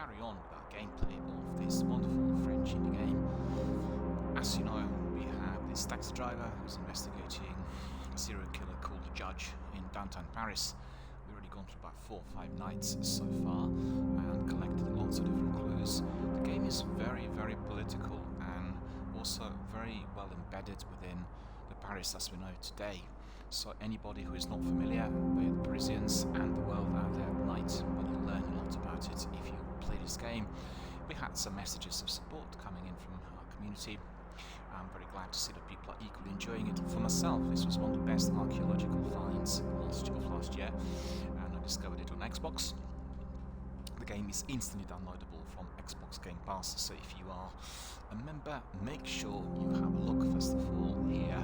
carry on with our gameplay of this wonderful French indie game. As you know, we have this taxi driver who's investigating a serial killer called the Judge in downtown Paris. We've already gone through about 4 or 5 nights so far and collected lots of different clues. The game is very, very political and also very well embedded within the Paris as we know it today. So anybody who is not familiar with Parisians and the world out there at night, well, you'll learn a lot about it if you play this game. We had some messages of support coming in from our community. I'm very glad to see that people are equally enjoying it. For myself, this was one of the best archaeological finds last year, and I discovered it on Xbox. The game is instantly downloadable from Xbox Game Pass, so if you are a member, make sure you have a look first of all here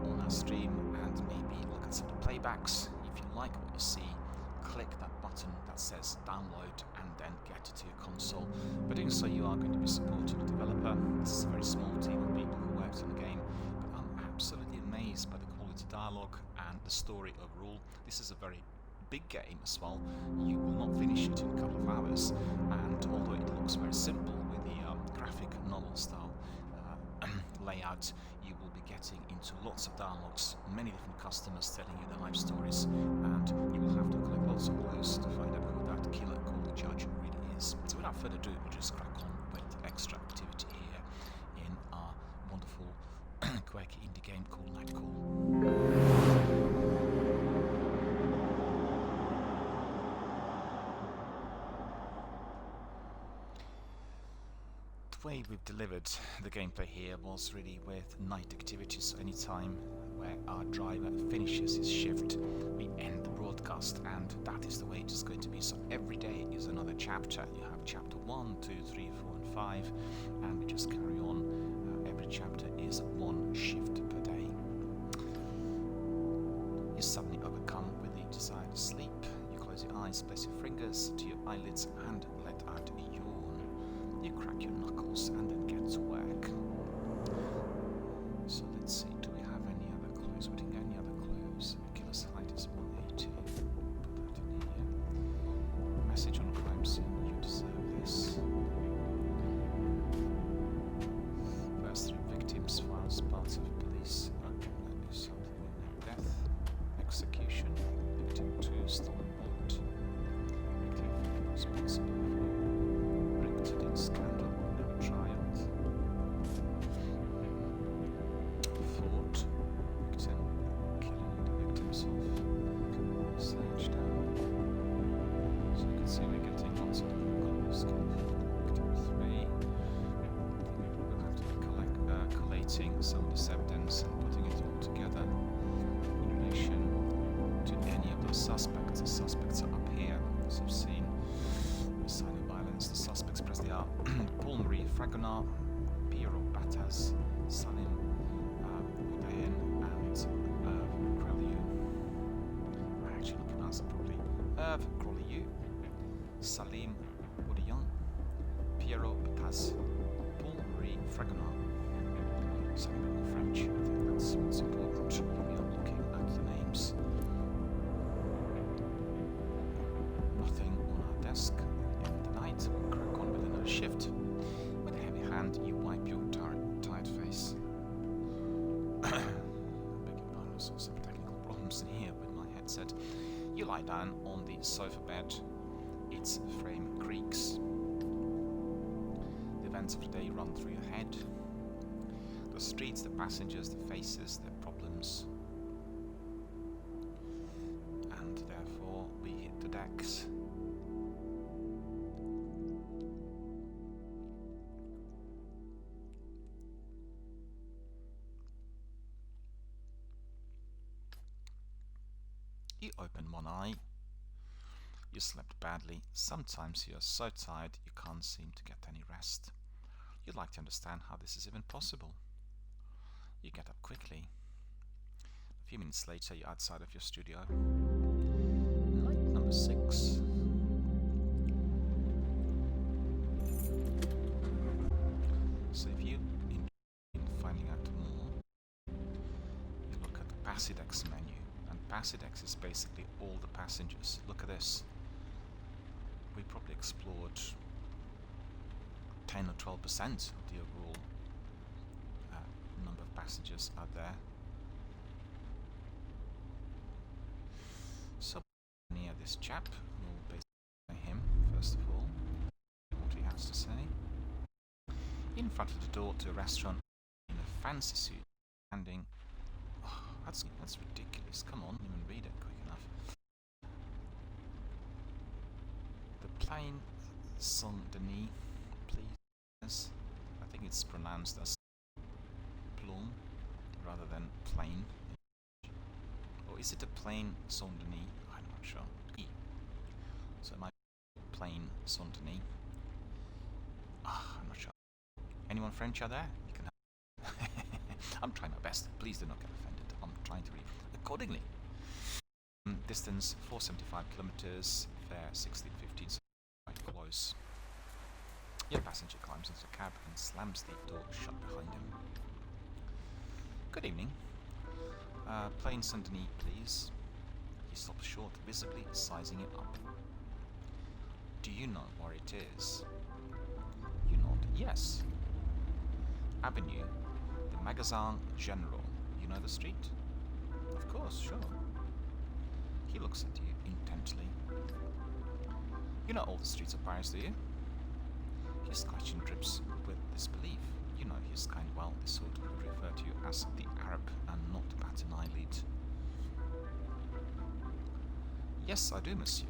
on our stream and maybe look at some of the playbacks. If you like what you see, click that button that says download and then get it to your console. By doing so, you are going to be supporting the developer. This is a very small team of people who worked on the game, but I'm absolutely amazed by the quality dialogue and the story overall. This is a very big game as well. You will not finish it in a couple of hours, and although it looks very simple with the graphic novel style layout, you will be getting into lots of dialogues, many different customers telling you their life stories, and you will have to collect lots of clues to find out who that killer called the Judge really is. So without further ado, we'll just crack on with the extra activity here in our wonderful quirky indie game called Nightcall. The way we've delivered the gameplay here was really with night activities. So any time where our driver finishes his shift, we end the broadcast, and that is the way it is going to be. So every day is another chapter. You have chapter 1, 2, 3, 4 and 5, and we just carry on. Every chapter is one shift per day. You're suddenly overcome with the desire to sleep. You close your eyes, place your fingers to your eyelids and let out a yawn. You crack your knuckles and then get to work. So let's see, do we have any other clues? We didn't get any other clues. Killer's height is 180. Put that in here. Message on crime scene, you deserve this. First 3 victims files parts of police. That is something with death. Execution. Victim 2, stolen bullet. Victim 5 responsible for scandal, never triumph. Thought, victim, killing the victims of sledged down. So you can see we're getting lots of different clues. Victim 3. We'll have to be collating some of this evidence and putting it all together in relation to any of those suspects. The suspects are up here, as you've seen. Sign of violence. The suspects press the R. Paul Marie Fragonard, Piero Batas, Salim Udayen, and Hervé Grelieu. I actually pronounced it properly. Hervé Grelieu, Salim Udayen, Piero Batas, Paul Marie Fragonard. Something a bit more French. I think that's what's important when we are looking at the names. Nothing on our desk. We'll crack on with another shift. With a heavy hand, you wipe your tired face. Beg your pardon, I saw some technical problems in here with my headset. You lie down on the sofa bed. Its frame creaks. The events of the day run through your head. The streets, the passengers, the faces, their problems. And therefore, we hit the decks. You open one eye. You slept badly. Sometimes you are so tired you can't seem to get any rest. You'd like to understand how this is even possible. You get up quickly. A few minutes later, you're outside of your studio. Night number 6. So if you in finding out more, you look at the Pasidex menu. Pasidex is basically all the passengers. Look at this. We probably explored 10 or 12% of the overall number of passengers out there. So near this chap, we'll basically him first of all, what he has to say. In front of the door to a restaurant in a fancy suit, standing. Oh, that's ridiculous. Come on, even read it quick enough. The plain Saint-Denis, please. I think it's pronounced as plum rather than plain. Or is it a plain Saint-Denis? I'm not sure. So it might be plain Saint-Denis. I'm not sure. Anyone French out there? You can help. I'm trying my best. Please do not get offended. I'm trying to read accordingly. Distance 475 kilometers. Fare 16.15. So quite close. Your passenger climbs into the cab and slams the door shut behind him. Good evening. Plain Saint-Denis, please. He stops short, visibly sizing it up. Do you know where it is? You nod. Yes. Avenue, the Magasin General. You know the street? Of course, sure. He looks at you intently. You know all the streets of Paris, do you? His question drips with disbelief. You know his kind well. This sort would refer to you as the Arab and not bat an eyelid. Yes, I do, monsieur.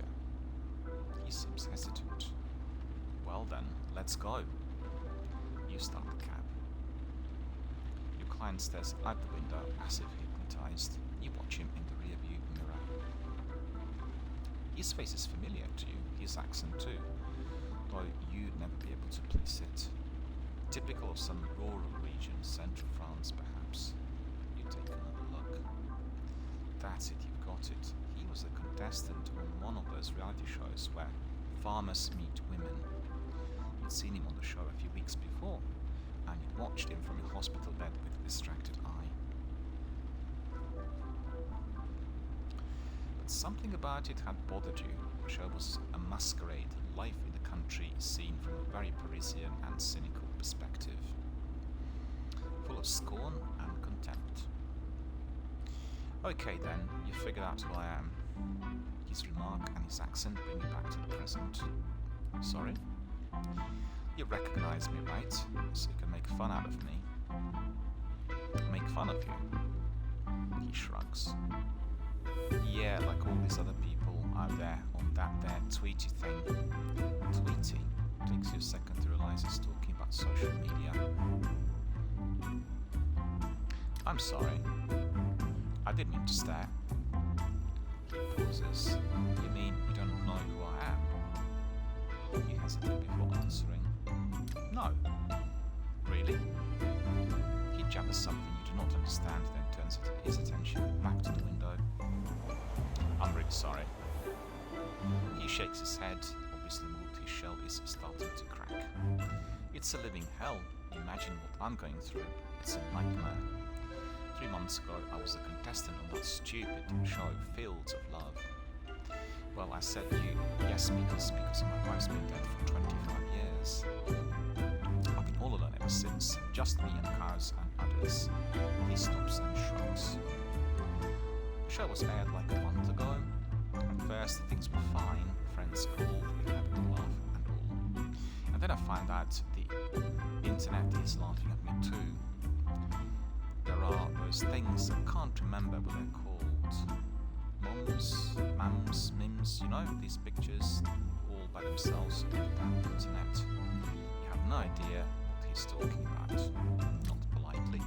He seems hesitant. Well then, let's go. You start the cab. Your client stares out the window as if hypnotized. You watch him in the rearview mirror. His face is familiar to you, his accent too, though you'd never be able to place it. Typical of some rural region, central France perhaps. You take another look. That's it, you've got it. He was a contestant on one of those reality shows where farmers meet women. You'd seen him on the show a few weeks before, and you'd watched him from a hospital bed with a distracted eye. But something about it had bothered you. The show was a masquerade, life in the country seen from a very Parisian and cynical perspective, full of scorn and contempt. Okay then, you figured out who I am. His remark and his accent bring you back to the present. Sorry? You recognize me, right? So you can make fun out of me. Make fun of you? He shrugs. Yeah, like all these other people out there on that there Tweety thing. Tweety? Takes you a second to realize he's talking about social media. I'm sorry. I didn't mean to stare. He pauses. You mean you don't know who I am? You hesitate before answering. No. Really? He jabbers something you do not understand, then turns his attention back to the window. I'm really sorry. He shakes his head, obviously moved. His shell is starting to crack. It's a living hell. Imagine what I'm going through. It's a nightmare. 3 months ago, I was a contestant on that stupid show, Fields of Love. Well, I said yes because my wife's been dead for 25 years. I've been all alone ever since, just me and cows and others. He stops and shrugs. The show was aired like a month ago. At first, things were fine. Friends called, we had a laugh and all. And then I find out the internet is laughing at me too. There are those things I can't remember what they're called. Mams, mims, you know, these pictures all by themselves on the internet. You have no idea what he's talking about. Not politely.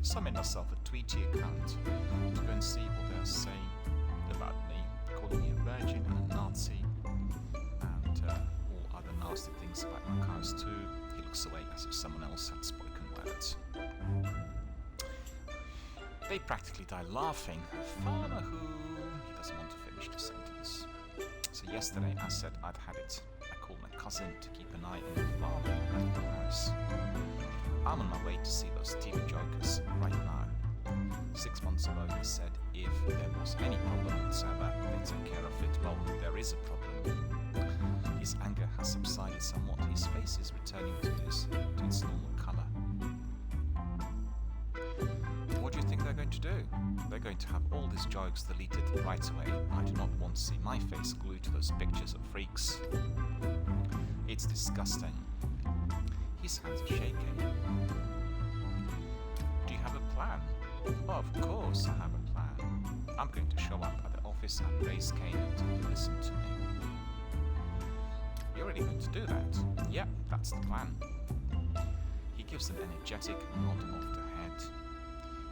So I made myself a Tweety account to go and see what they're saying about me, calling me a virgin and a Nazi, and all other nasty things about my cows too. He looks away as if someone else had spoken words. They practically die laughing. A farmer who... He doesn't want to finish the sentence. So yesterday I said I'd had it. I called my cousin to keep an eye on the farm in Paris. I'm on my way to see those TV jokers right now. 6 months ago he said if there was any problem whatsoever, they'd take care of it. Well, there is a problem. His anger has subsided somewhat. His face is returning to its normal colour. What do you think they're going to do? They're going to have all these jokes deleted right away. I do not want to see my face glued to those pictures of freaks. It's disgusting. His hands are shaking. Do you have a plan? Oh, of course I have a plan. I'm going to show up at the office and raise Cain until they listen to me. You're really going to do that? Yep, that's the plan. He gives an energetic nod of the head.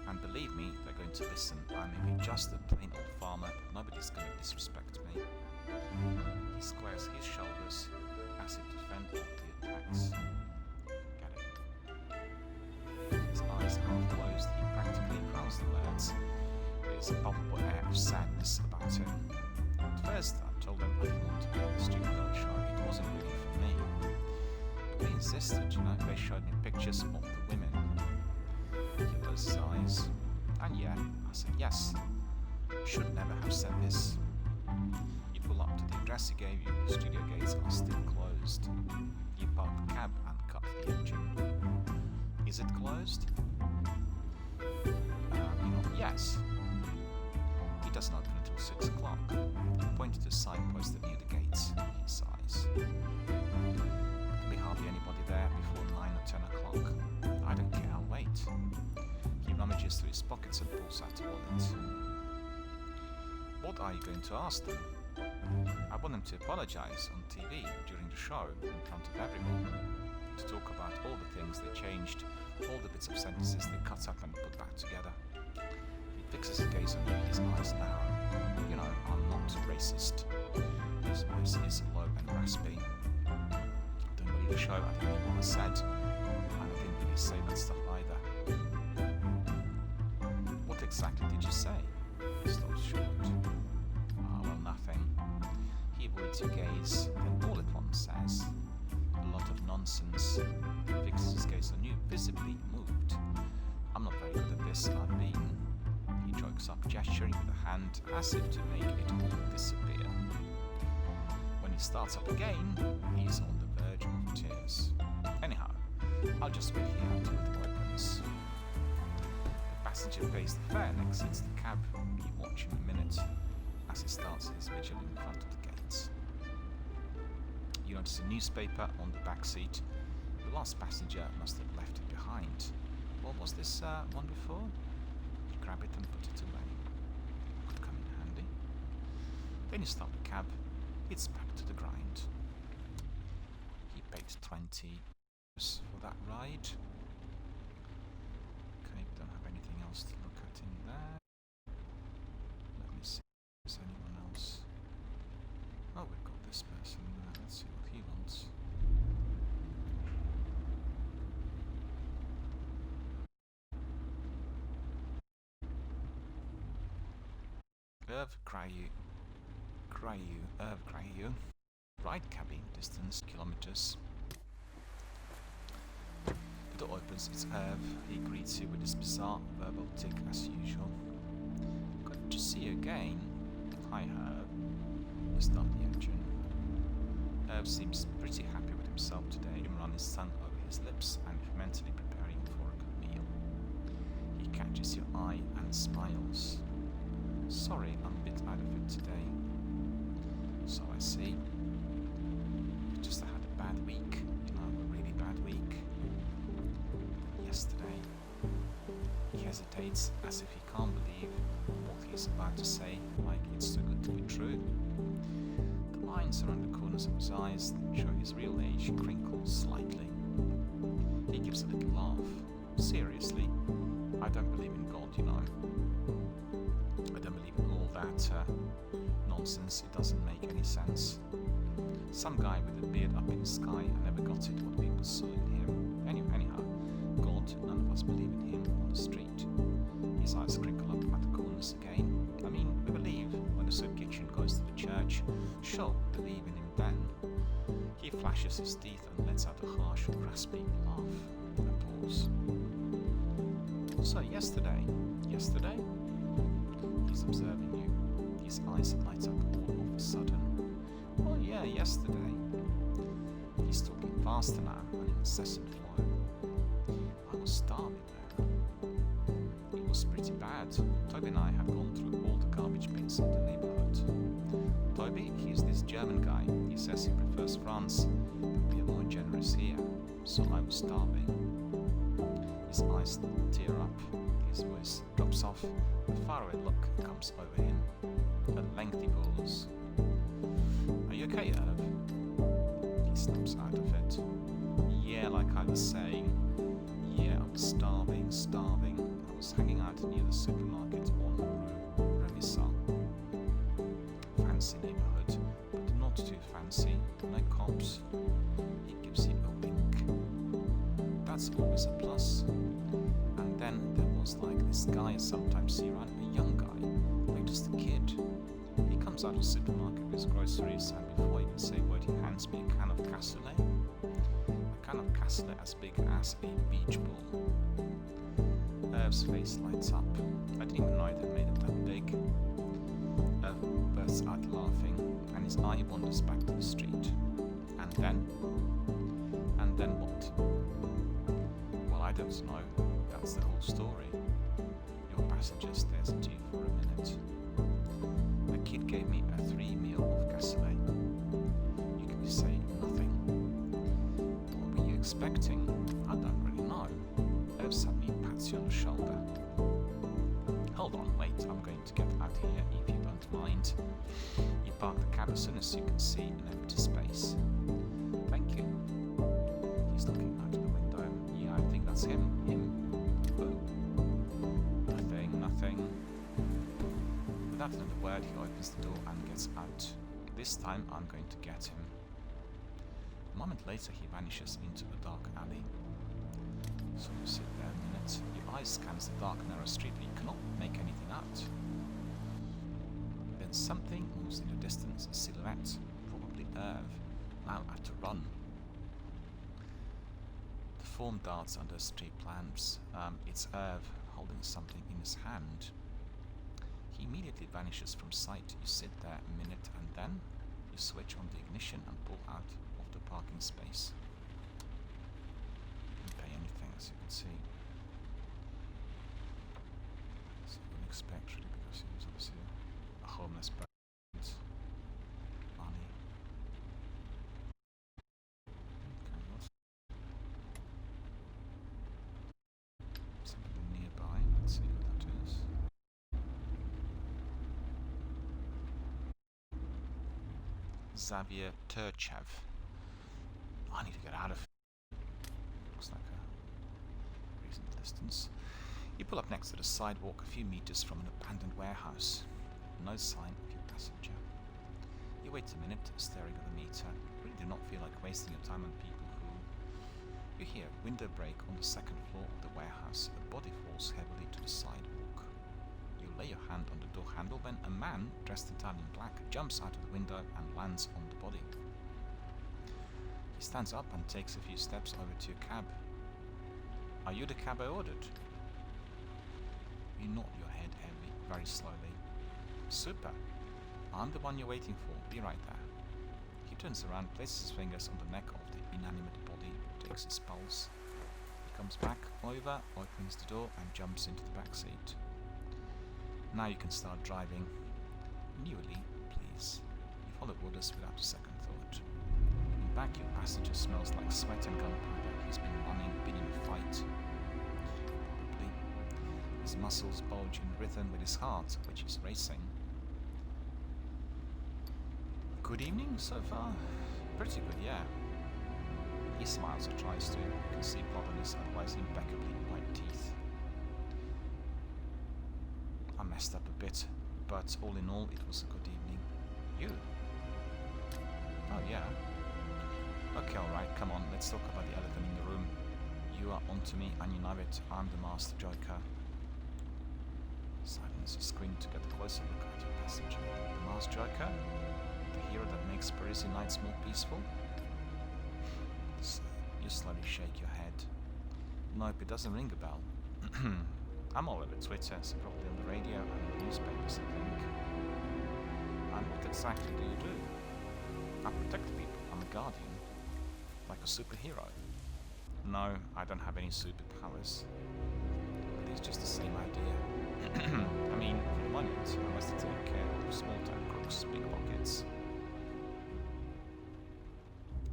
And believe me, they're going to listen. I may be just a plain old farmer, but nobody's going to disrespect me. He squares his shoulders as if to fend off the attacks. Get it? His eyes half closed, he practically crowns the words. There's a palpable air of sadness about him. At first, I told them I didn't want to be in the stupid old show. It wasn't really for me. But they insisted, they showed me pictures of the women. He closed his eyes. And yeah, I said yes. Should never have said this. You pull up to the address he gave you. The studio gates are still closed. You park the cab and cut the engine. Is it closed? Yes. It doesn't open until 6 o'clock. He pointed to a signpost near the gates. He sighs. There'll be hardly anybody there before 9 or 10 o'clock. I don't care, I'll wait. He rummages through his pockets and pulls out a wallet. What are you going to ask them? I want them to apologize on TV during the show in front of everyone. To talk about all the things they changed, all the bits of sentences they cut up and put back together. He fixes his gaze on you, his eyes narrow. I'm not racist. His voice is low and raspy. Don't believe the show, I didn't mean what I said. And I didn't really say that stuff either. What exactly did you say? He stops short. Well, nothing. He avoids your gaze, then all at once says, a lot of nonsense. He fixes his gaze on you, visibly moved. I'm not very good at this, I've been. He chokes up, gesturing with a hand as if to make it all disappear. When he starts up again, he's on the verge of tears. Anyhow, I'll just wait here until it opens. The passenger pays the fare and exits the cab. You watch him a minute as he starts his vigil in front of the gates. You notice a newspaper on the back seat. The last passenger must have left it behind. What was this one before? You grab it and put it away. Could come in handy. Then you start the cab. It's back to the grind. He paid 20 for that ride. Okay, we don't have anything else to look at in there. Let me see if there's anyone else. Oh, we've got this person there. Let's see what he wants. Krayu. Ride cabin distance, kilometers. The door opens, it's Herb. He greets you with his bizarre verbal tick as usual. Good to see you again. Hi, Herb. You start the engine. Herb seems pretty happy with himself today. He runs his tongue over his lips and mentally preparing for a good meal. He catches your eye and smiles. Sorry, I'm a bit out of it today. So I see. You just had a bad week, a really bad week. Yesterday. He hesitates as if he can't believe what he's about to say, like it's too good to be true. The lines around the corners of his eyes that show his real age crinkle slightly. He gives a little laugh. Seriously, I don't believe in God, I don't believe in all that nonsense. It doesn't make any sense. Some guy with a beard up in the sky, I never got it what people saw in him. Anyhow, God, none of us believe in him on the street. His eyes crinkle up at the corners again. We believe when the soup kitchen goes to the church. Sure, believe in him then. He flashes his teeth and lets out a harsh, rasping laugh. A pause. So yesterday? He's observing you. His eyes light up all of a sudden. Oh yeah, yesterday. He's talking faster now, an incessant flow. I was starving there. It was pretty bad. Toby and I had gone through all the garbage bins in the neighborhood. Toby, he's this German guy. He says he prefers France, but we are more generous here. So I was starving. His eyes tear up. His voice drops off. A faraway look comes over him. A lengthy pause. Are you okay, Herb? He snaps out of it. Yeah, like I was saying. Yeah, I was starving. I was hanging out near the supermarket on Rue Remisal. Fancy neighborhood, but not too fancy. No cops. He gives you a wink. That's always a plus. And then there was like this guy I sometimes see around, a young guy, like just a kid. He comes out of the supermarket with his groceries, and before he can say a word, he hands me a can of cassoulet. A can of cassoulet as big as a beach ball. Irv's face lights up. I didn't even know it had made it that big. Irv bursts out laughing, and his eye wanders back to the street. And then? And then what? Well, I don't know. That's the whole story. Your passenger stares at you for a minute. A kid gave me a 3-meal of cassoulet. You can say nothing. What were you expecting? I don't really know. Irv suddenly pats you on the shoulder. Hold on, wait, I'm going to get out here if you don't mind. You park the cab as soon as you can see an empty space. Thank you. He's looking out of the window. Yeah, I think that's him. Nothing. Without another word, he opens the door and gets out. This time, I'm going to get him. A moment later, he vanishes into a dark alley. So you sit there a minute. Your eyes scans the dark, narrow street, but you cannot make anything out. Then something moves in the distance, a silhouette, probably Irv, now at a run. The form darts under street lamps. It's Irv holding something in his hand. He immediately vanishes from sight. You sit there a minute and then you switch on the ignition and pull out of the parking space. You didn't pay anything, as you can see. So you wouldn't expect really, because he was obviously a homeless person. Money. Somebody nearby. Let's see what that is. Xavier Turchev. I need to get out of here. Looks like a reasonable distance. You pull up next to the sidewalk a few meters from an abandoned warehouse. No sign of your passenger. You wait a minute, staring at the meter. You really do not feel like wasting your time on people who... You hear a window break on the second floor of the warehouse. A body falls heavily to the sidewalk. You lay your hand on the door handle when a man, dressed entirely in black, jumps out of the window and lands on the body. He stands up and takes a few steps over to your cab. Are you the cab I ordered? You nod your head heavily, very slowly. Super. I'm the one you're waiting for. Be right there. He turns around, places his fingers on the neck of the inanimate body, takes his pulse. He comes back over, opens the door and jumps into the back seat. Now you can start driving. Newly, please. You follow orders without a second thought. In back, your passenger smells like sweat and gunpowder. He's been running, been in a fight. Probably. His muscles bulge in rhythm with his heart, which is racing. Good evening so far? Pretty good, yeah. He smiles or tries to. You can see blood on his otherwise impeccably white teeth. I messed up a bit, but all in all, it was a good evening. You? Oh, yeah. Okay, alright, come on, let's talk about the elephant in the room. You are onto me, and you know it. I'm the master joker. Silence. You scream to get a closer look at your passenger. The master joker? The hero that makes Parisian nights more peaceful? You slowly shake your head. Nope, it doesn't ring a bell. I'm all over Twitter, so probably on the radio and in the newspapers, I think. And what exactly do you do? I protect people. I'm a guardian. like a superhero. No, I don't have any superpowers. But it's just the same idea. I mean, for the moment, I must take care of small-time crooks, pickpockets.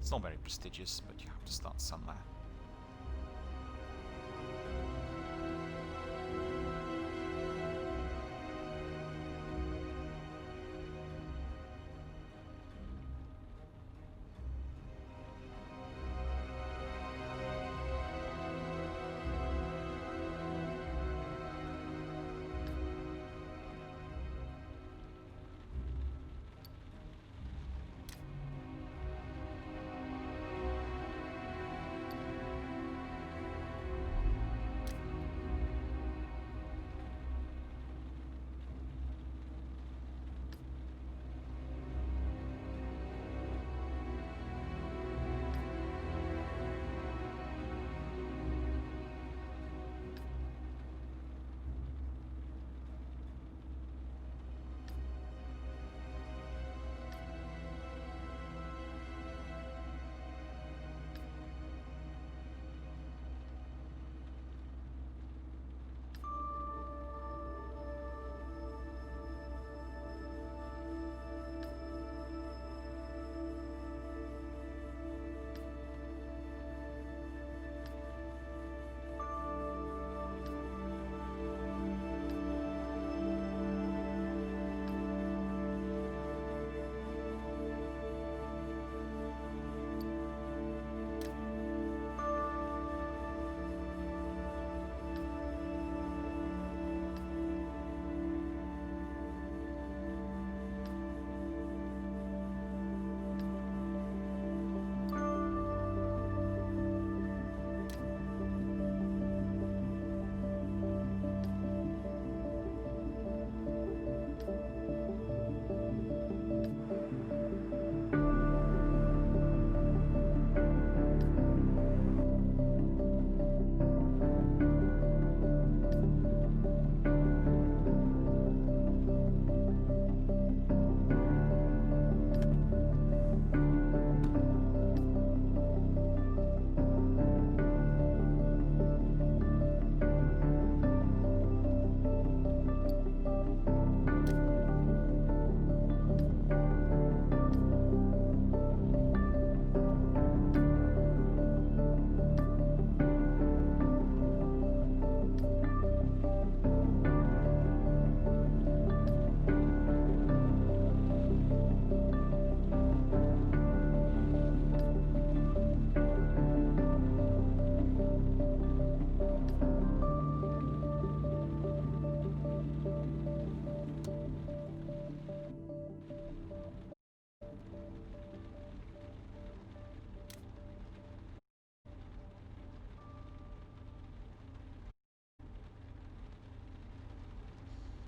It's not very prestigious, but you have to start somewhere.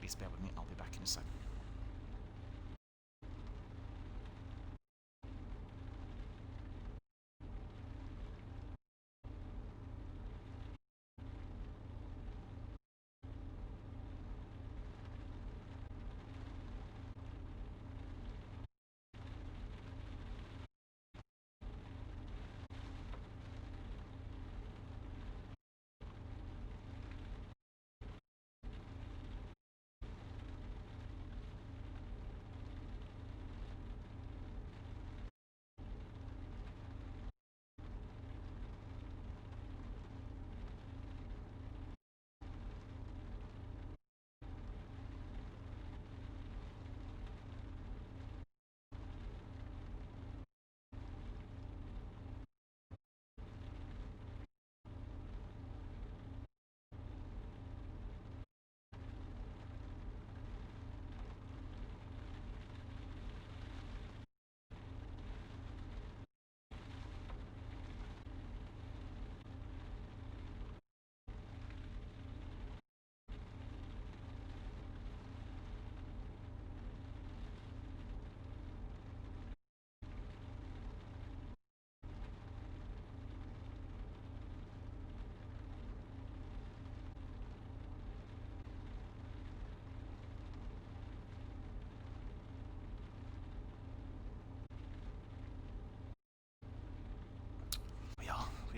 Please bear with me, I'll be back in a second.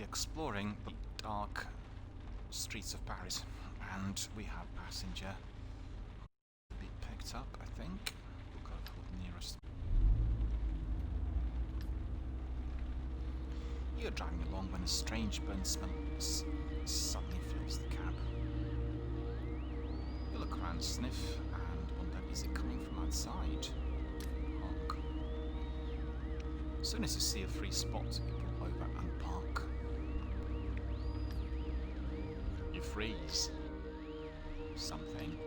exploring the dark streets of Paris, and we have a passenger to be picked up, I think. We'll go to the nearest. You're driving along when a strange burnt smell suddenly fills the cab. You look around, sniff, and wonder, is it coming from outside? Honk. As soon as you see a free spot, you pull over and park. You freeze. Something.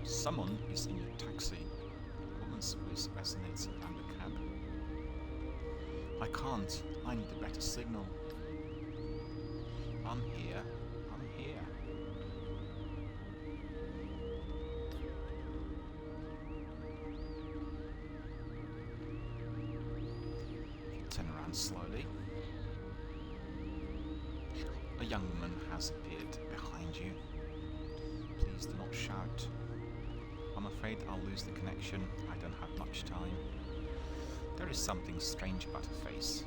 Someone is in your taxi. A woman's voice resonates around the cab. I can't. I need a better signal. I'm here. I'm here. You turn around slowly. A young woman has appeared behind you. Please do not shout. I'm afraid I'll lose the connection. I don't have much time. There is something strange about her face.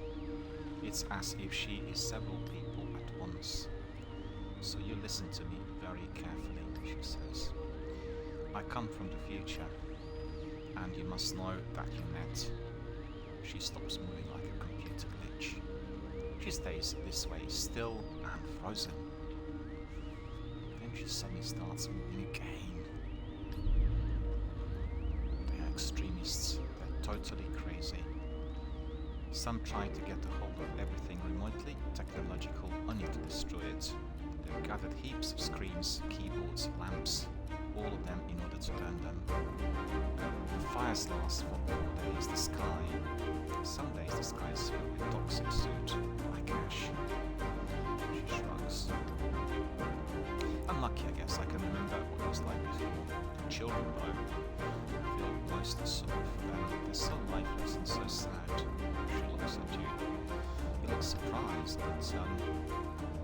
It's as if she is several people at once. So you listen to me very carefully, she says. I come from the future, and you must know that you met. She stops moving like a computer glitch. She stays this way, still and frozen. Then she suddenly starts moving again. They are extremists. They're totally crazy. Some try to get a hold of everything remotely technological, only to destroy it. They've gathered heaps of screens, keyboards, lamps, all of them in order to burn them. The fires last for 4 days. The sky. Some days the sky is filled with toxic soot, like ash. She shrugs. I'm lucky, I guess. I can remember what it was like before. The children, though, feel most sorry for them. They're so lifeless and so sad. She looks at you. You look surprised, but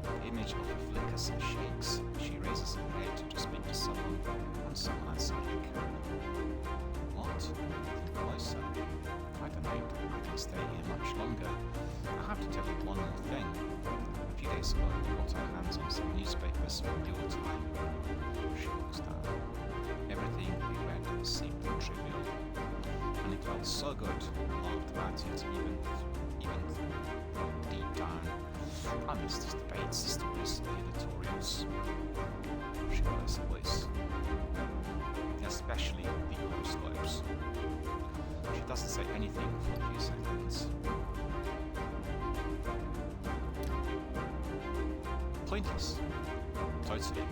the image of her flickers and shakes. She raises her head to speak to someone, and someone outside the cab. What? Closer. I don't know. I can stay here much longer. I have to tell you one more thing. A few days ago, we got our hands on some newspapers from your time. She looks down. Everything we read seemed trivial, and it felt so good. We laughed about it, even deep down. I missed the debates, the stories, the editorials. She lowers her voice. Especially the horoscopes. She doesn't say anything for a few seconds. Pointless. Totally.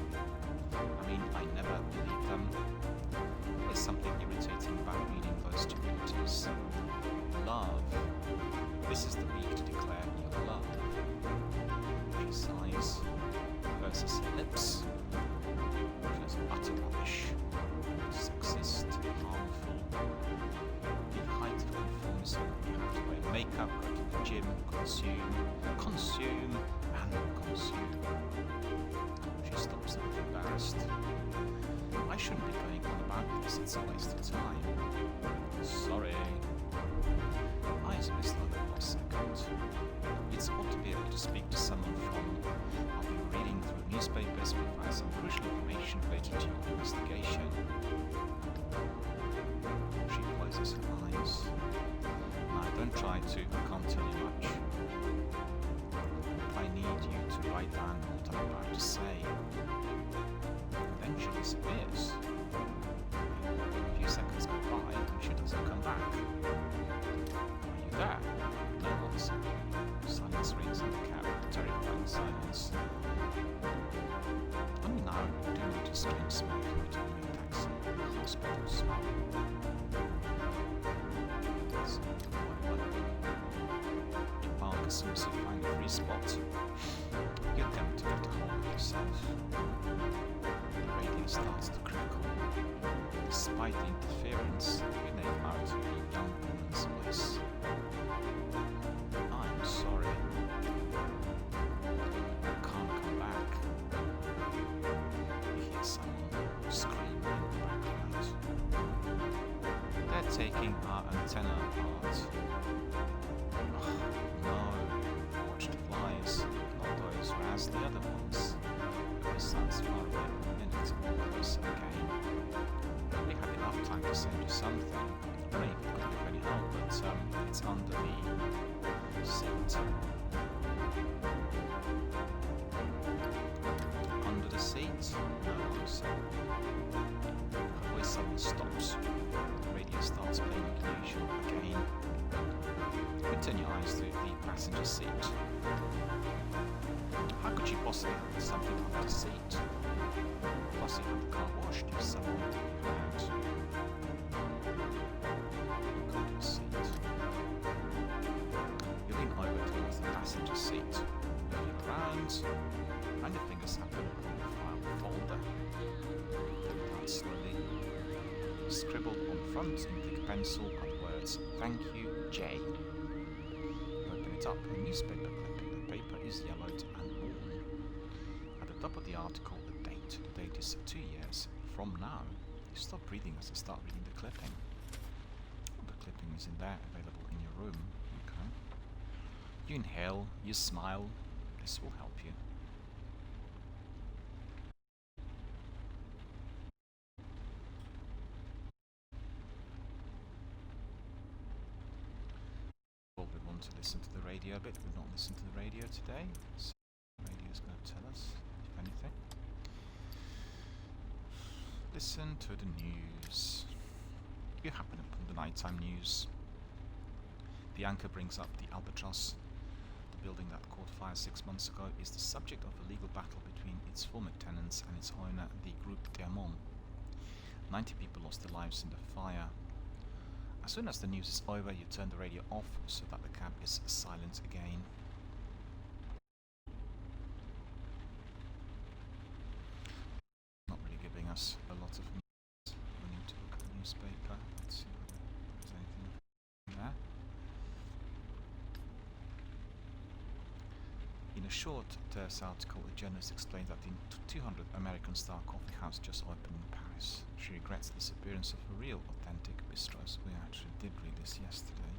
I mean, I never believed them. There's something irritating about reading those stupidities. Love. This is the week to declare your love. She sighs, versus her lips. Just utter rubbish. Sexist, harmful. The height of conformism. You have to wear makeup, go to the gym, consume, and consume. She stops a bit embarrassed. I shouldn't be going on about this, it's a waste of time. Sorry. Eyes missed over for a second. It's odd to be able to speak to someone from, I'll be reading through newspapers, we find some crucial information related to your investigation. She closes her eyes. Now, don't try to, I can't tell you much. I need you to write down what I'm about to say. Then she disappears. A few seconds go by and she doesn't come back. Are you there? No answer. Silence rings in the cab, terrifying silence. Only now do you notice strange smoke returning in taxi, a hospital smell. You park as soon as you find a free spot. You attempt to get a hold of yourself. The radio starts to crackle. Despite the interference, you name out a young woman's voice. I'm sorry. I can't come back. You hear someone screaming in the background. They're taking our antenna apart. Oh, no, closer as the other ones. The sun's far away, and it's closer again. We had enough time to send you something. Maybe it couldn't be any help, but it's under the seat. Under the seat? No, so the voice suddenly stops. The radio starts playing usual again. You turn your eyes to the passenger seat. How could you possibly have something under the seat? Plus you had the car washed if someone had. Go to the seat. You lean over towards the passenger seat. You look around, and your fingers happen on the file folder. Down slowly. Scribbled on front in thick pencil are the words, "Thank you, Jay." You open it up, a newspaper clipping. The paper is yellowed and worn. At the top of the article, the date. The date is 2 years from now. You stop reading as you start reading the clipping. The clipping is in there, available in your room. Okay. You inhale, you smile. This will help you. Well, we want to listen to the radio a bit. We've not listened to the radio today. So the radio is going to tell us, if anything. Listen to the news. You happen upon the nighttime news. The anchor brings up the Albatross. The building that caught fire 6 months ago is the subject of a legal battle between its former tenants and its owner, the Groupe DRB. 90 people lost their lives in the fire. As soon as the news is over, you turn the radio off so that the cab is silent again. Not really giving us a lot of news. We need to look at the newspaper. Let's see whether there's anything there. In a short, terse article, the journalist explained that the 200 American-style coffee house just opened in Paris. She regrets the disappearance of a real, authentic bistros. We actually did read this yesterday.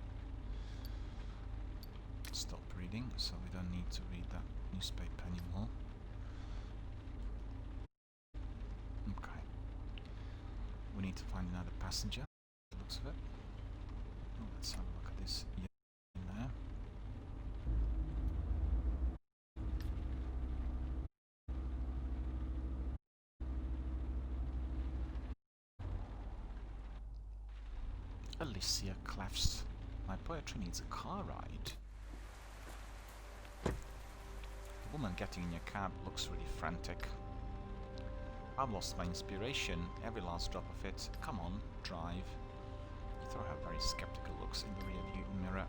Stop reading, so we don't need to read that newspaper anymore. Okay. We need to find another passenger. The looks of it. Oh, let's have a look at this. Yeah, in there. Alicia Clefs. My poetry needs a car ride. The woman getting in your cab looks really frantic. I've lost my inspiration, every last drop of it. Come on, drive. You throw her very skeptical looks in the rear-view mirror.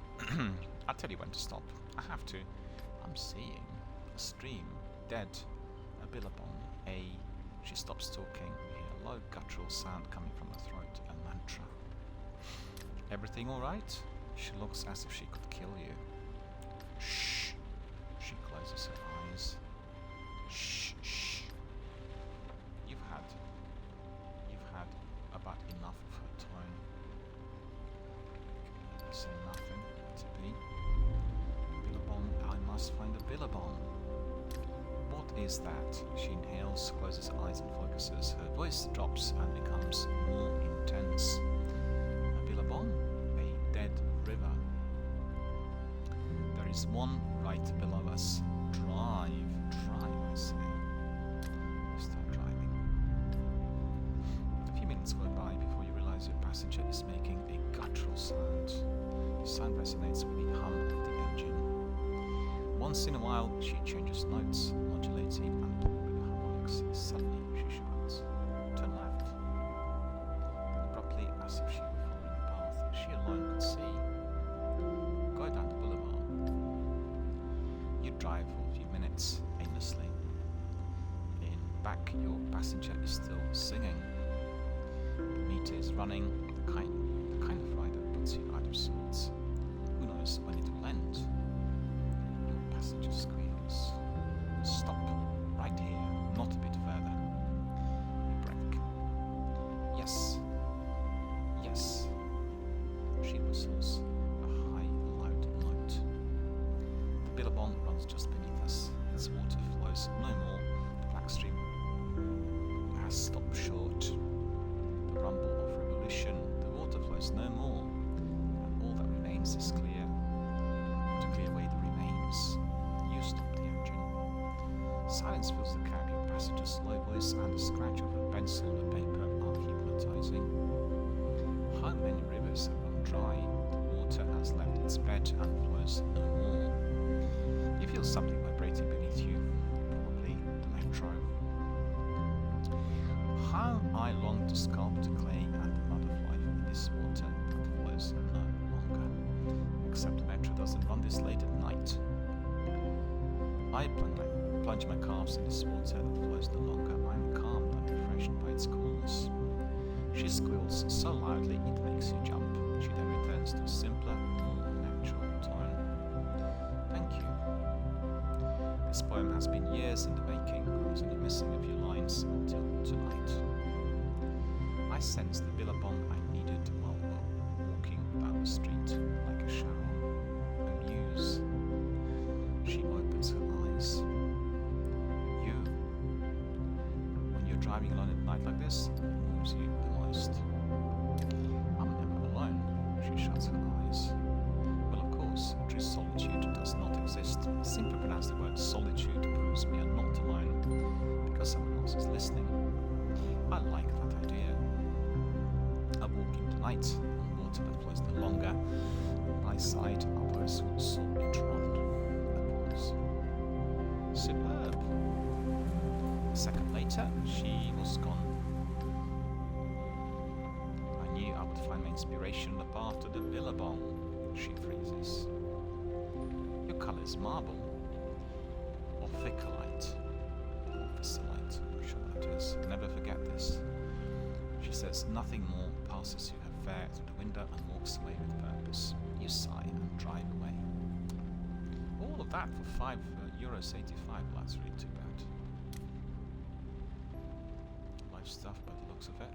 I'll tell you when to stop. I have to. I'm seeing a stream, dead, a billabong, a... She stops talking. We hear a low guttural sound coming from her throat, a mantra. Everything alright? She looks as if she could kill you. Shh. She closes her eyes. Shh, shh. You've had about enough of her tone. Say nothing. Let it be. Billabong, I must find a billabong. What is that? She inhales, closes her eyes and focuses. Her voice drops and becomes more intense. A billabong? A dead river. There is one right below us. Drive, I say. You start driving. A few minutes go by before you realize your passenger is making a guttural sound. The sound resonates with the hum of the engine. Once in a while, she changes notes, modulating and with the harmonics. Suddenly, she shouts, "Turn left." Then abruptly, as if she were following a path she alone could see, go down the boulevard. You drive for a few minutes, aimlessly. In back, your passenger is still singing. The meter is running, the kind of ride that puts you out of sorts. Who knows when it will end? Your passenger squeals. Stop, right here, not a bit further. You brake. Yes. Yes. She whistles a high, loud note. The billabong runs just beneath us. its water flows no more. The black stream has stopped short. The rumble of revolution, the water flows no more. And all that remains is clear. To clear away the remains, you stop the engine. Silence fills the cab, your passenger's low voice and the scratch of a pencil on the paper are hypnotizing. How many rivers have run dry? The water has left its bed and flows no more. You feel something vibrating beneath you, probably the metro. How I long to sculpt the clay and the mud of life in this water that flows no longer. Except the metro doesn't run this late at night. I plunge my calves in this water that flows no longer. I'm calmed and refreshed by its coolness. She squeals so loudly it makes you jump. She then returns to a simpler, more natural tone. Thank you. This poem has been years in the making. I was only missing a few lines until tonight. I sensed the billabong I needed while walking down the street like a shower. A muse. She opens her eyes. You, when you're driving alone at night like this, moves you the most. I'm never alone. She shuts her eyes. Well, of course, true solitude does not exist. Simply pronounce the word solitude proves we are not alone, because someone else is listening. I like that idea. I walk in the night on water that flows no longer. On my side are those who saw it run. A pause. Superb. A second later, she was gone. I knew I would find my inspiration on the path to the billabong. She freezes. Your colour is marble, or thickerlite, or fissilite, I'm sure that is. Never forget this. She says nothing more, passes you her fare through the window and walks away with purpose. You sigh and drive away. All of that for €5.85, well, that's really too bad. Life stuff by the looks of it.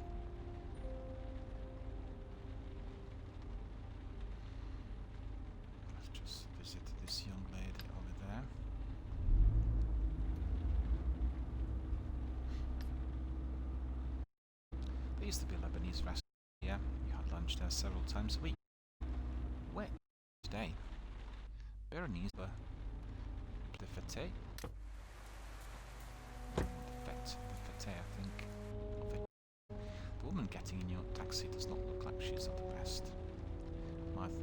Let's just visit this young lady over there. There used to be a Lebanese restaurant here. You had lunch there several times a week. Where today? Berenice, the fete? The fete, I think. The woman getting in your taxi does not look like she's at the best. Mouth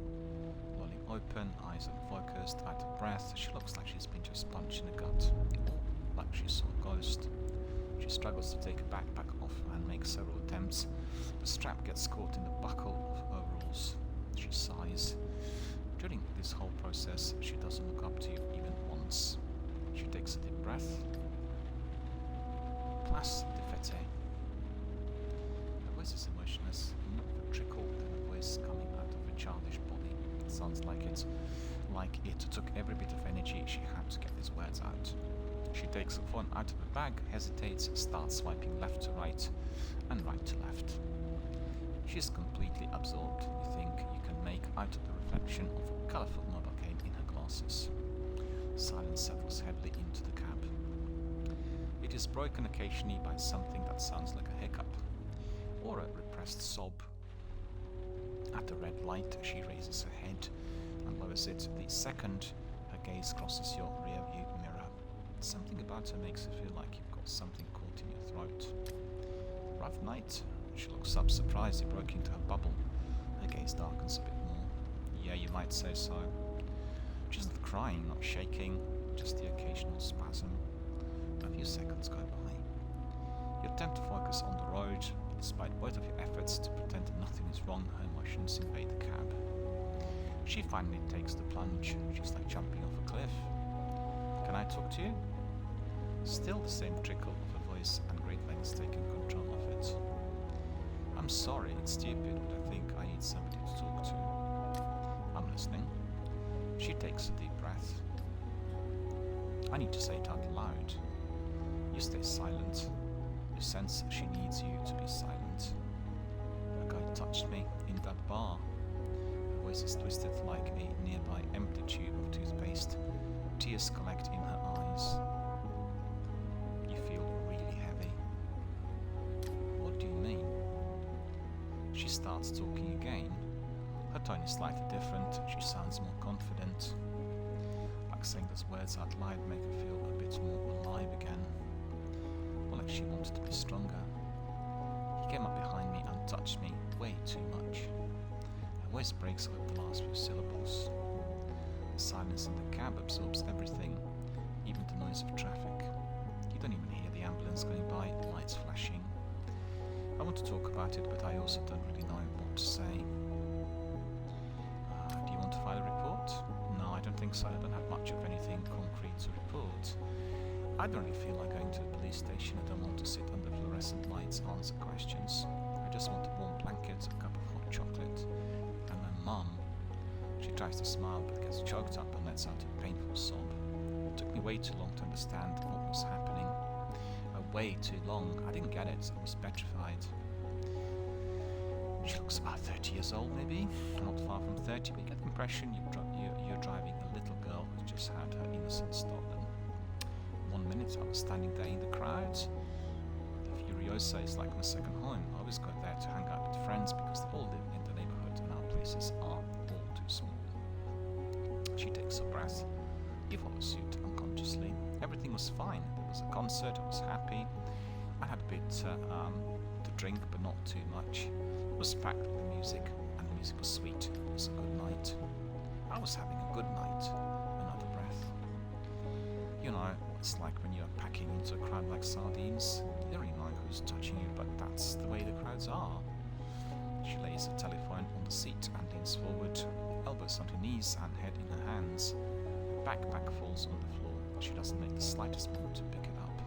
lolling open, eyes unfocused, out of breath. She looks like she's been just punched in the gut, or like she saw a ghost. She struggles to take her backpack off and makes several attempts. The strap gets caught in the buckle of overalls. She sighs. During this whole process, she doesn't look up to you even once. She takes a deep breath. Place de fete. Her voice is emotionless, not a trickle, then a voice coming out of a childish body. It sounds like it took every bit of energy she had to get these words out. She takes the phone out of the bag, hesitates, starts swiping left to right and right to left. She's completely absorbed. You think you can make out of the reflection of a colourful motorcade in her glasses. Silence settles heavily into the cab. It is broken occasionally by something that sounds like a hiccup or a repressed sob. At the red light, she raises her head and lowers it. The second her gaze crosses your rear view mirror, something about her makes you feel like you've got something caught in your throat. Rough night. She looks up, surprised you broke into her bubble. Her gaze darkens a bit more. Yeah, you might say so. She's not crying, not shaking, just the occasional spasm. A few seconds go by. You attempt to focus on the road. Despite both of your efforts to pretend nothing is wrong, her emotions invade the cab. She finally takes the plunge. She's like jumping off a cliff. Can I talk to you? Still the same trickle of her voice and great lengths taking control of it. I'm sorry, it's stupid, but I think I need somebody to talk to. I'm listening. She takes a deep breath. I need to say it out loud. You stay silent. You sense she needs you to be silent. A guy touched me in that bar. Her voice is twisted like a nearby empty tube of toothpaste. Tears collect in her eyes. knees. You feel really heavy. What do you mean? She starts talking again. Her tone is slightly different. She sounds more confident. Like saying those words out loud make her feel a bit more alive again. Or like she wants to be stronger. He came up behind me and touched me way too much. Her voice breaks over the last few syllables. The silence in the cab absorbs everything, even the noise of traffic. You don't even hear the ambulance going by, lights flashing. I want to talk about it, but I also don't really know what to say. Do you want to file a report? No, I don't think so. I don't have much of anything concrete to report. I don't really feel like going to the police station. I don't want to sit under fluorescent lights, answer questions. I just want a warm blanket, a cup of hot chocolate, and my mum. She tries to smile but gets choked up and lets out a painful sob. It took me way too long to understand what was happening. Way too long. I didn't get it. I was petrified. She looks about 30 years old, maybe. Not far from 30, but you get the impression you're driving a little girl who just had her innocence stolen. 1 minute I was standing there in the crowd. The Furiosa is like my second home. I always go there to hang out with friends because they all live in the neighborhood and our places are all too small. She takes a breath. He follows suit unconsciously. Everything was fine. There was a concert. I was happy. I had a bit to drink, but not too much. It was packed with music, and the music was sweet. It was a good night. I was having a good night. Another breath. You know, it's like when you're packing into a crowd like sardines. You don't really know who's touching you, but that's the way the crowds are. She lays her telephone on the seat and leans forward, elbows on her knees and head in her hands. Her backpack falls on the floor. She doesn't make the slightest move to pick it up.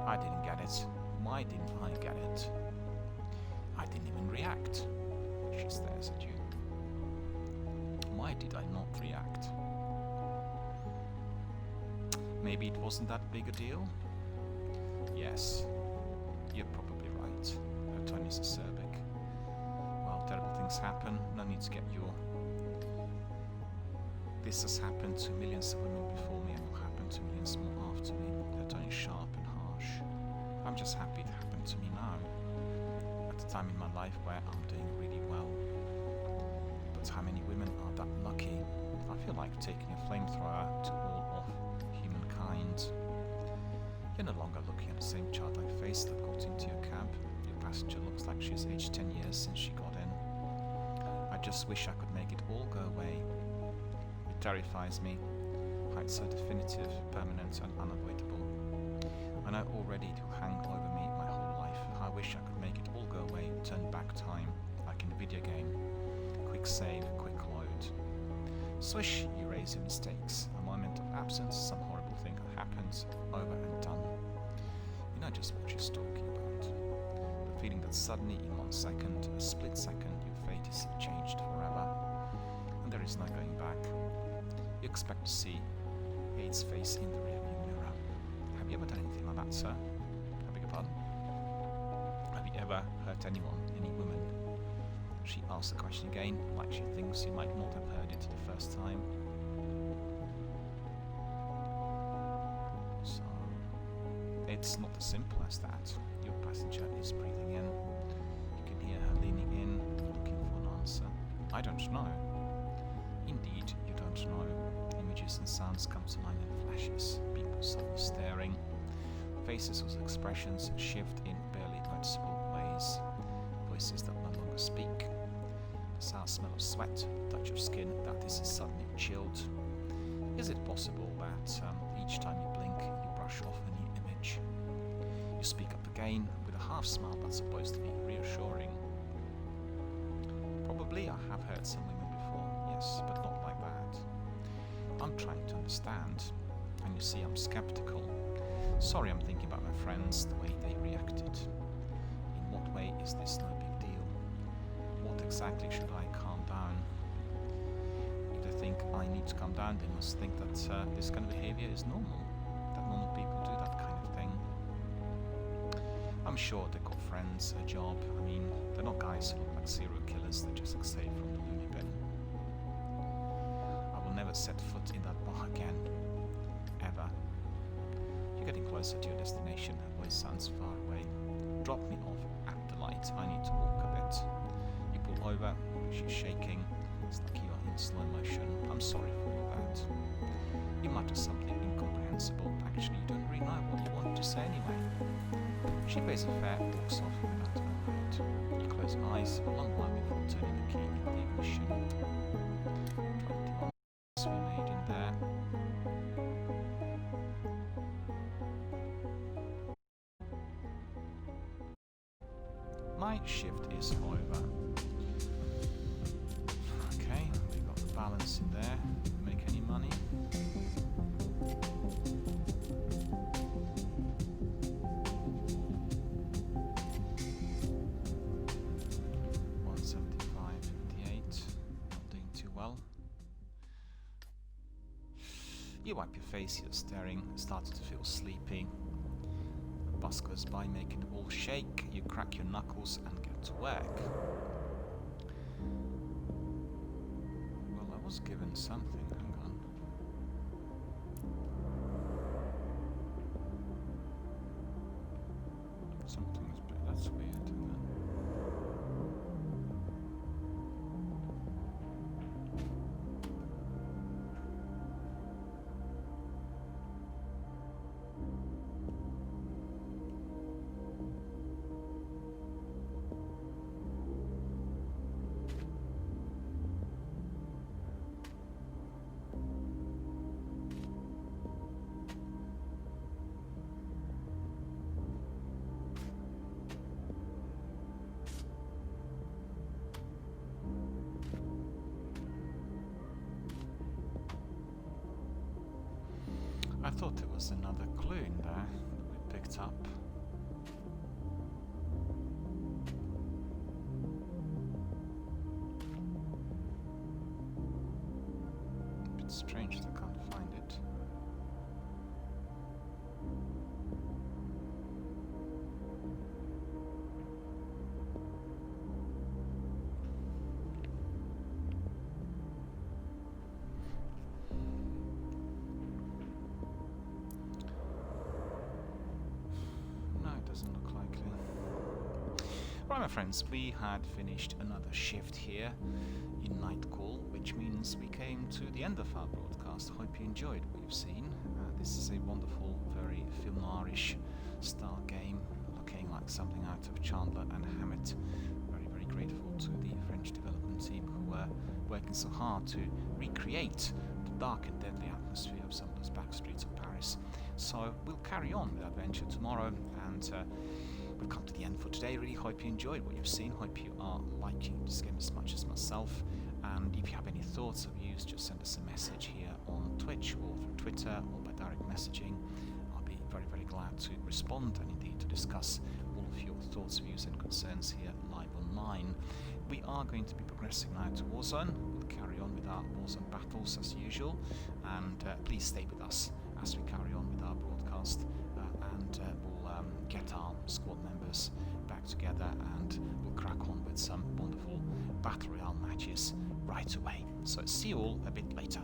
I didn't get it. Why didn't I get it? I didn't even react. She stares at you. Why did I not react? Maybe it wasn't that big a deal? Yes, you're probably right. Her tone is acerbic. Well, terrible things happen. No need to get your... This has happened to millions of women before me and will happen to millions more after me. Her tone is sharp and harsh. I'm just happy it happened to me now. At the time in my life where I'm doing really well. But how many women are that lucky? I feel like taking a flamethrower to all of humankind. You're no longer looking at the same childlike face that got into your cab. Your passenger looks like she's aged 10 years since she got in. I just wish I could make it all go away. It terrifies me. How it's so definitive, permanent and unavoidable. I know already it will hang over me my whole life. I wish I could make it all go away, turn back time, like in a video game. Quick save, quick load. Swish, you erase your mistakes. A moment of absence, some horrible thing that happens, over and done. You know just what she's talking about. The feeling that suddenly in 1 second, a split second, your fate is changed forever. And there is no going back. You expect to see Hade's face in the rearview mirror. Have you ever done anything like that, sir? I beg your pardon? Have you ever hurt anyone, any woman? She asks the question again, like she thinks you might not have heard it the first time. So, it's not as simple as that. Your passenger is breathing in. You can hear her leaning in, looking for an answer. I don't know. Indeed, you don't know. Images and sounds come to mind in flashes. People suddenly staring. Faces whose expressions shift in barely noticeable ways. Voices that no longer speak. The sour smell of sweat, touch of skin that is suddenly chilled. Is it possible that each time you blink, you brush off a new image? You speak up again with a half smile that's supposed to be reassuring. Probably I have heard some women before, yes, but not like that. I'm trying to understand, and you see I'm skeptical. Sorry, I'm thinking about my friends, the way they reacted. In what way is this no big deal? What exactly should I calm down? If they think I need to calm down, they must think that this kind of behavior is normal, that normal people do that kind of thing. I'm sure they've got friends, a job. I mean, they're not guys who look like serial killers, they just escape from the loony bin. I will never set foot in that bar again. Ever. getting closer to your destination. Voice sounds far away. Drop me off at the light. I need to walk a bit. You pull over. She's shaking. It's like you are in slow motion. I'm sorry for all that. You mutter something incomprehensible. Actually, you don't really know what you want to say anyway. She pays a fare, walks off without a word. You close your eyes a long while before turning the key in the ignition. 21 we made in there. My shift is over. Okay, we got the balance in there. Make any money? You wipe your face, you're staring, starting to feel sleepy. The bus goes by, making the wall shake. You crack your knuckles and get to work. Well, I was given something, hang on. Something's bit, that's weird, isn't it? I thought there was another clue in there that we picked up. A bit strange that I can't find it. Doesn't look likely. Right, my friends, we had finished another shift here in Nightcall, which means we came to the end of our broadcast. I hope you enjoyed what you've seen. This is a wonderful, very film noirish style game, looking like something out of Chandler and Hammett. Very, very grateful to the French development team who were working so hard to recreate the dark and deadly atmosphere of some of those back streets of Paris. So we'll carry on with adventure tomorrow, and we've come to the end for today. Really hope you enjoyed what you've seen. Hope you are liking this game as much as myself. And if you have any thoughts or views, just send us a message here on Twitch or through Twitter or by direct messaging. I'll be very, very glad to respond and indeed to discuss all of your thoughts, views and concerns here live online. We are going to be progressing now to Warzone. We'll carry on with our Warzone battles as usual, and please stay with us as we carry on with our broadcast, and we'll get our squad members back together, and we'll crack on with some wonderful Battle Royale matches right away. So see you all a bit later.